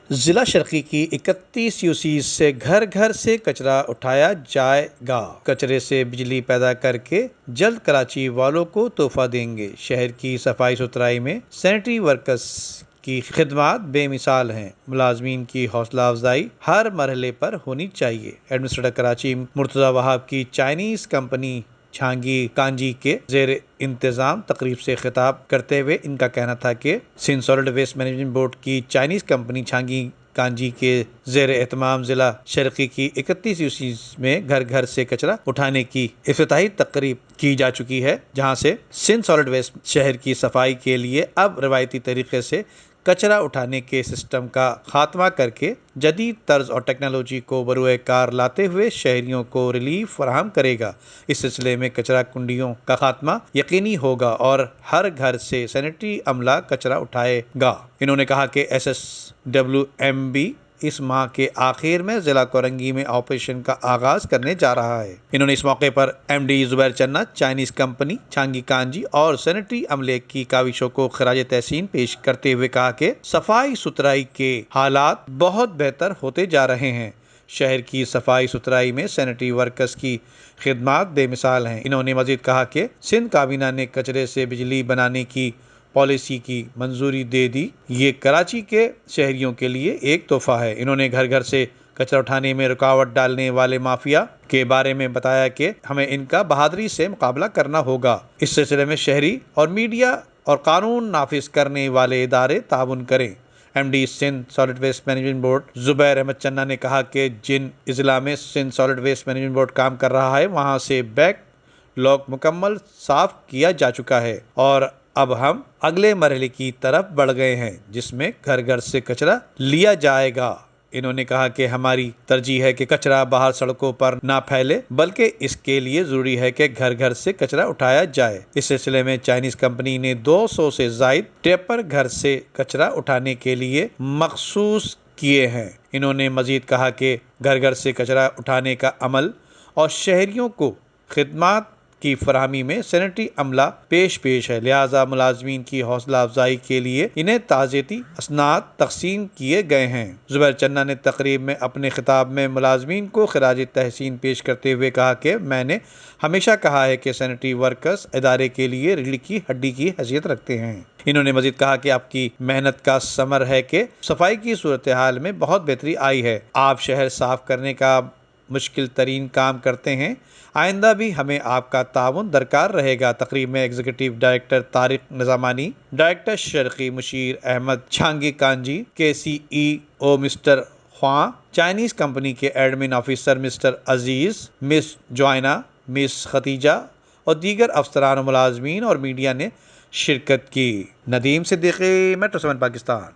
ضلع شرقی کی 31 یوسیز سے گھر گھر سے کچرا اٹھایا جائے گا۔ کچرے سے بجلی پیدا کر کے جلد کراچی والوں کو تحفہ دیں گے۔ شہر کی صفائی ستھرائی میں سینیٹری ورکرز کی خدمات بے مثال ہیں۔ ملازمین کی حوصلہ افزائی ہر مرحلے پر ہونی چاہیے۔ ایڈمنسٹریٹر کراچی مرتضی وہاب کی چائنیز کمپنی چھانگی کانجی کے زیر انتظام تقریب سے خطاب کرتے ہوئے ان کا کہنا تھا کہ Sindh solid waste management board کی چائنیز کمپنی چھانگی کانجی کے زیر اہتمام ضلع شرقی کی 31 یوسیز میں گھر گھر سے کچرا اٹھانے کی افتتاحی تقریب کی جا چکی ہے، جہاں سے سندھ سالڈ ویسٹ شہر کی صفائی کے لیے اب روایتی طریقے سے کچرا اٹھانے کے سسٹم کا خاتمہ کر کے جدید طرز اور ٹیکنالوجی کو بروئے کار لاتے ہوئے شہریوں کو ریلیف فراہم کرے گا۔ اس سلسلے میں کچرا کنڈیوں کا خاتمہ یقینی ہوگا اور ہر گھر سے سینیٹری عملہ کچرا اٹھائے گا۔ انہوں نے کہا کہ SSWMB اس ماہ کے آخر میں ضلع کورنگی میں آپریشن کا آغاز کرنے جا رہا ہے۔ انہوں نے اس موقع پر MD زبیر چنّا، چائنیز کمپنی چھانگی کانجی اور سینیٹری عملے کی کاوشوں کو خراج تحسین پیش کرتے ہوئے کہا کہ صفائی ستھرائی کے حالات بہت بہتر ہوتے جا رہے ہیں۔ شہر کی صفائی ستھرائی میں سینیٹری ورکرز کی خدمات بے مثال ہیں۔ انہوں نے مزید کہا کہ سندھ کابینہ نے کچرے سے بجلی بنانے کی پالیسی کی منظوری دے دی۔ یہ کراچی کے شہریوں کے لیے ایک تحفہ ہے۔ انہوں نے گھر گھر سے کچرا اٹھانے میں رکاوٹ ڈالنے والے مافیا کے بارے میں بتایا کہ ہمیں ان کا بہادری سے مقابلہ کرنا ہوگا۔ اس سلسلے میں شہری اور میڈیا اور قانون نافذ کرنے والے ادارے تعاون کریں۔ MD Sindh solid waste management Board Zubair Ahmed Channa نے کہا کہ جن اضلاع میں Sindh solid waste management Board کام کر رہا ہے وہاں سے بیک لاگ مکمل صاف کیا جا چکا ہے اور اب ہم اگلے مرحلے کی طرف بڑھ گئے ہیں جس میں گھر گھر سے کچرا لیا جائے گا۔ انہوں نے کہا کہ ہماری ترجیح ہے کہ کچرا باہر سڑکوں پر نہ پھیلے، بلکہ اس کے لیے ضروری ہے کہ گھر گھر سے کچرا اٹھایا جائے۔ اس سلسلے میں چائنیز کمپنی نے 200 سے زائد ٹیپر گھر سے کچرا اٹھانے کے لیے مخصوص کیے ہیں۔ انہوں نے مزید کہا کہ گھر گھر سے کچرا اٹھانے کا عمل اور شہریوں کو خدمات کی فراہمی میں سینیٹری عملہ پیش ہے، لہذا ملازمین کی حوصلہ افزائی کے لیے انہیں تعزیتی اسناد تقسیم کیے گئے ہیں۔ زبیر چنّا نے تقریب میں اپنے خطاب میں ملازمین کو خراج تحسین پیش کرتے ہوئے کہا کہ میں نے ہمیشہ کہا ہے کہ سینیٹری ورکرز ادارے کے لیے ریڑھ کی ہڈی کی حیثیت رکھتے ہیں۔ انہوں نے مزید کہا کہ آپ کی محنت کا ثمر ہے کہ صفائی کی صورتحال میں بہت بہتری آئی ہے۔ آپ شہر صاف کرنے کا مشکل ترین کام کرتے ہیں، آئندہ بھی ہمیں آپ کا تعاون درکار رہے گا۔ تقریب میں executive director Tariq Nizamani, director شرقی مشیر احمد، چھانگی کانجی کے CEO مسٹر خواں، چائنیز کمپنی کے admin officer mister Aziz, miss جوائنا، مس ختیجہ اور دیگر افسران و ملازمین اور میڈیا نے شرکت کی۔ ندیم صدیقی، میٹرو 7 پاکستان۔